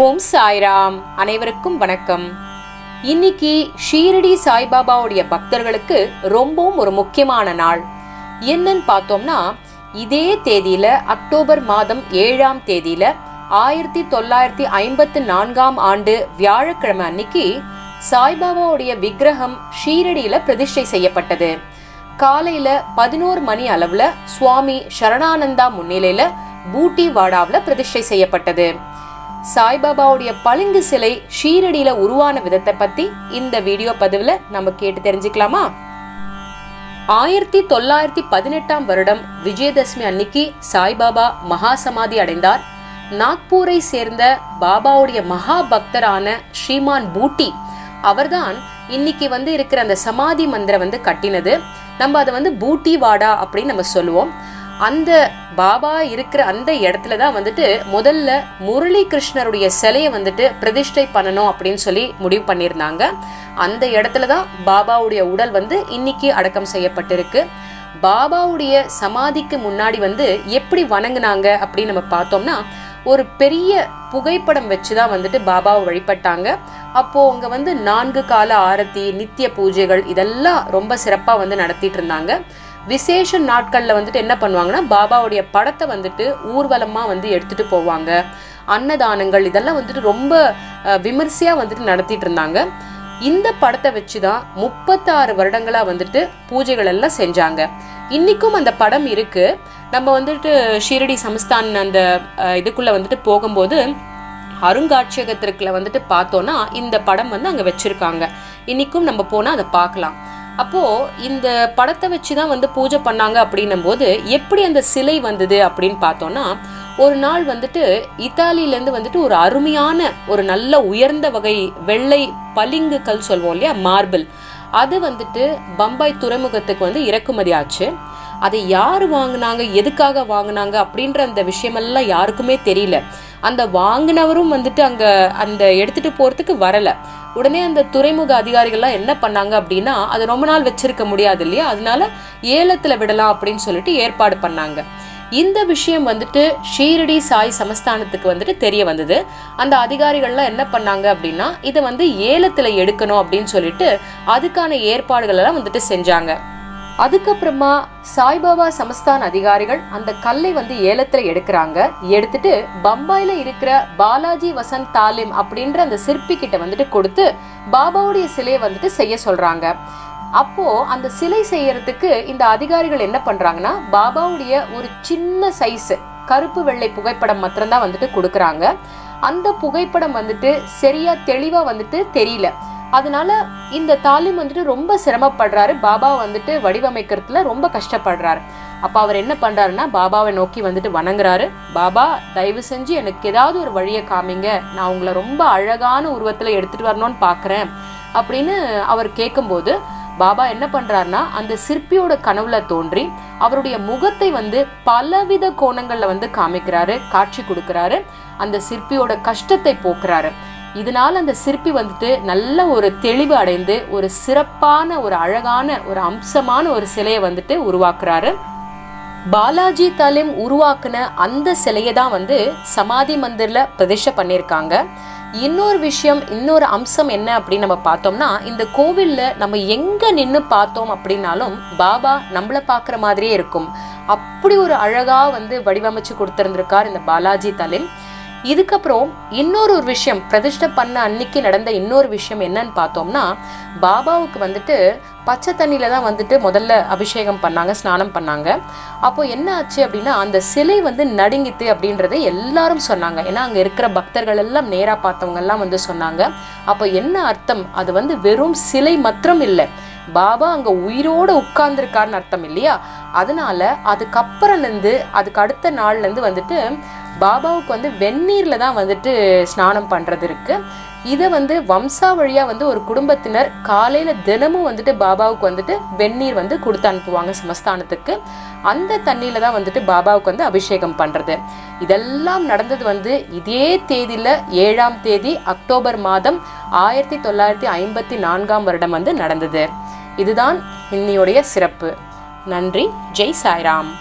ஓம் சாய்ராம். அனைவருக்கும் வணக்கம். இன்னைக்கு ஷீரடி சாய்பாபாவுடைய பக்தர்களுக்கு ரொம்பவும் ஒரு முக்கியமான நாள். என்னன்னு பார்த்தோம்னா, இதே தேதியில அக்டோபர் மாதம் 7ஆம் தேதியில 1954ஆம் ஆண்டு வியாழக்கிழமை அன்னைக்கு சாய்பாபாவுடைய விக்கிரகம் ஷீரடியில பிரதிஷ்டை செய்யப்பட்டது. காலையில 11 மணி அளவுல சுவாமி சரணானந்தா முன்னிலையில பூட்டி வாடாவில் பிரதிஷ்டை செய்யப்பட்டது. சாய்பாபாவுடைய பளிங்கு சிலை ஷீரடியில உருவான விதத்தை பத்தி இந்த வீடியோ பதிவுல நம்ம கேட்டு தெரிஞ்சுக்கலாமா? 1918ஆம் வருடம் விஜயதசமி அன்னைக்கு சாய்பாபா மகா சமாதி அடைந்தார். நாக்பூரை சேர்ந்த பாபாவுடைய மகா பக்தரான ஸ்ரீமான் பூட்டி அவர்தான் இன்னைக்கு இருக்கிற அந்த சமாதி மந்திரம் கட்டினது. நம்ம அதை பூட்டி வாடா அப்படின்னு நம்ம சொல்லுவோம். அந்த பாபா இருக்கிற அந்த இடத்துல தான் முதல்ல முரளி கிருஷ்ணருடைய சிலையை பிரதிஷ்டை பண்ணணும் அப்படின்னு சொல்லி முடிவு பண்ணியிருந்தாங்க. அந்த இடத்துல தான் பாபாவுடைய உடல் இன்னைக்கு அடக்கம் செய்யப்பட்டிருக்கு. பாபாவுடைய சமாதிக்கு முன்னாடி எப்படி வணங்குனாங்க அப்படின்னு நம்ம பார்த்தோம்னா, ஒரு பெரிய புகைப்படம் வச்சுதான் பாபாவை வழிபட்டாங்க. அப்போ அங்க 4 கால ஆரத்தி, நித்திய பூஜைகள் இதெல்லாம் ரொம்ப சிறப்பா நடத்திட்டு இருந்தாங்க. விசேஷ நாட்கள்ல என்ன பண்ணுவாங்கன்னா, பாபாவுடைய படத்தை ஊர்வலமா எடுத்துட்டு போவாங்க. அன்னதானங்கள் இதெல்லாம் ரொம்ப விமர்சையா நடத்திட்டு இருந்தாங்க. இந்த படத்தை வச்சுதான் 36 வருடங்களா பூஜைகள் எல்லாம் செஞ்சாங்க. இன்னைக்கும் அந்த படம் இருக்கு. நம்ம ஷீரடி சமஸ்தான் அந்த இதுக்குள்ள போகும்போது அருங்காட்சியகத்திற்குள்ள பார்த்தோம்னா இந்த படம் அங்க வச்சிருக்காங்க. இன்னைக்கும் நம்ம போனா அதை பார்க்கலாம். அப்போ இந்த படத்தை வச்சுதான் பூஜை பண்ணாங்க அப்படின்னும் போது எப்படி அந்த சிலை வந்தது அப்படின்னு பார்த்தோம்னா, ஒரு நாள் இத்தாலியில இருந்து ஒரு அருமையான ஒரு நல்ல உயர்ந்த வகை வெள்ளை பளிங்கு கல் சொல்வோம் இல்லையா, மார்பிள், அது பம்பாய் துறைமுகத்துக்கு இறக்குமதி ஆச்சு. அதை யாரு வாங்கினாங்க, எதுக்காக வாங்கினாங்க அப்படின்ற அந்த விஷயமெல்லாம் யாருக்குமே தெரியல. அந்த வாங்கினவரும் அங்க அந்த எடுத்துட்டு போறதுக்கு வரல. உடனே அந்த துறைமுக அதிகாரிகள்லாம் என்ன பண்ணாங்க அப்படின்னா, அதை ரொம்ப நாள் வச்சிருக்க முடியாது இல்லையா, அதனால ஏலத்துல விடலாம் அப்படின்னு சொல்லிட்டு ஏற்பாடு பண்ணாங்க. இந்த விஷயம் ஷீரடி சாய் சமஸ்தானத்துக்கு தெரிய வந்தது. அந்த அதிகாரிகள்லாம் என்ன பண்ணாங்க அப்படின்னா, இதை ஏலத்துல எடுக்கணும் அப்படின்னு சொல்லிட்டு அதுக்கான ஏற்பாடுகள் எல்லாம் செஞ்சாங்க. அதுக்கப்புறமா சாய்பாபா சமஸ்தான் அதிகாரிகள் அந்த கல்லை ஏலத்துல எடுக்கிறாங்க. எடுத்துட்டு பம்பாயில இருக்கிற பாலாஜி வசந்த் தாலிம் அப்படின்ற அந்த சிற்பி கிட்ட கொடுத்து பாபாவுடைய சிலையை செய்ய சொல்றாங்க. அப்போ அந்த சிலை செய்யறதுக்கு இந்த அதிகாரிகள் என்ன பண்றாங்கன்னா, பாபாவுடைய ஒரு சின்ன சைஸ் கருப்பு வெள்ளை புகைப்படம் மாத்திரம்தான் கொடுக்குறாங்க. அந்த புகைப்படம் சரியா தெளிவா தெரியல. அதனால இந்த தாலிம் ரொம்ப சிரமப்படுறாரு. பாபா வடிவமைக்கிறதுல ரொம்ப கஷ்டப்படுறாரு. அப்ப அவர் என்ன பண்றாருன்னா, பாபாவை நோக்கி வணங்குறாரு. பாபா, தயவு செஞ்சு எனக்கு ஏதாவது ஒரு வழியை காமிங்க, நான் உங்களை ரொம்ப அழகான உருவத்துல எடுத்துட்டு வரணும்னு பாக்குறேன் அப்படின்னு அவர் கேட்கும்போது, பாபா என்ன பண்றாருன்னா, அந்த சிற்பியோட கனவுல தோன்றி அவருடைய முகத்தை பலவித கோணங்கள்ல காமிக்கிறாரு, காட்சி கொடுக்கிறாரு. அந்த சிற்பியோட கஷ்டத்தை போக்குறாரு. இதனால அந்த சிற்பி நல்ல ஒரு தெளிவு அடைந்து ஒரு சிறப்பான ஒரு அழகான ஒரு அம்சமான ஒரு சிலையை உருவாக்குறாரு. பாலாஜி தாலிம் உருவாக்குன அந்த சிலையை தான் சமாதி மந்திர்ல பிரதிஷ்டை பண்ணியிருக்காங்க. இன்னொரு விஷயம், இன்னொரு அம்சம் என்ன அப்படின்னு நம்ம பார்த்தோம்னா, இந்த கோவில்ல நம்ம எங்க நின்று பார்த்தோம் அப்படின்னாலும் பாபா நம்மள பாக்குற மாதிரியே இருக்கும். அப்படி ஒரு அழகா வடிவமைச்சு கொடுத்திருந்திருக்கார் இந்த பாலாஜி தாலிம். இதுக்கப்புறம் இன்னொரு விஷயம், பிரதிஷ்டை பண்ண அன்னைக்கு நடந்த இன்னொரு விஷயம் என்னன்னு பார்த்தோம்னா, பாபாவுக்கு பச்சை தண்ணியில தான் முதல்ல அபிஷேகம் பண்ணாங்க, ஸ்நானம் பண்ணாங்க. அப்போ என்ன ஆச்சு அப்படின்னா, அந்த சிலை நடுங்கித்து அப்படின்றத எல்லாரும் சொன்னாங்க. ஏன்னா அங்க இருக்கிற பக்தர்கள் எல்லாம் நேரா பார்த்தவங்க எல்லாம் சொன்னாங்க. அப்போ என்ன அர்த்தம், அது வெறும் சிலை மாத்திரம் இல்லை, பாபா அங்க உயிரோட உட்கார்ந்துருக்காருன்னு அர்த்தம் இல்லையா. அதனால அதுக்கப்புறம் அதுக்கு அடுத்த நாள்ல இருந்து பாபாவுக்கு வெந்நீர்ல தான் ஸ்நானம் பண்றது இருக்கு. இதை வம்சா வழியா ஒரு குடும்பத்தினர் காலையில தினமும் பாபாவுக்கு வெந்நீர் கொடுத்து அனுப்புவாங்க சமஸ்தானத்துக்கு. அந்த தண்ணியில தான் பாபாவுக்கு அபிஷேகம் பண்றது. இதெல்லாம் நடந்தது இதே தேதியில 7ஆம் தேதி அக்டோபர் மாதம் 1954ஆம் வருடம் நடந்தது. இதுதான் இன்னையோடைய சிறப்பு. நன்றி. ஜெய் சாய்ராம்.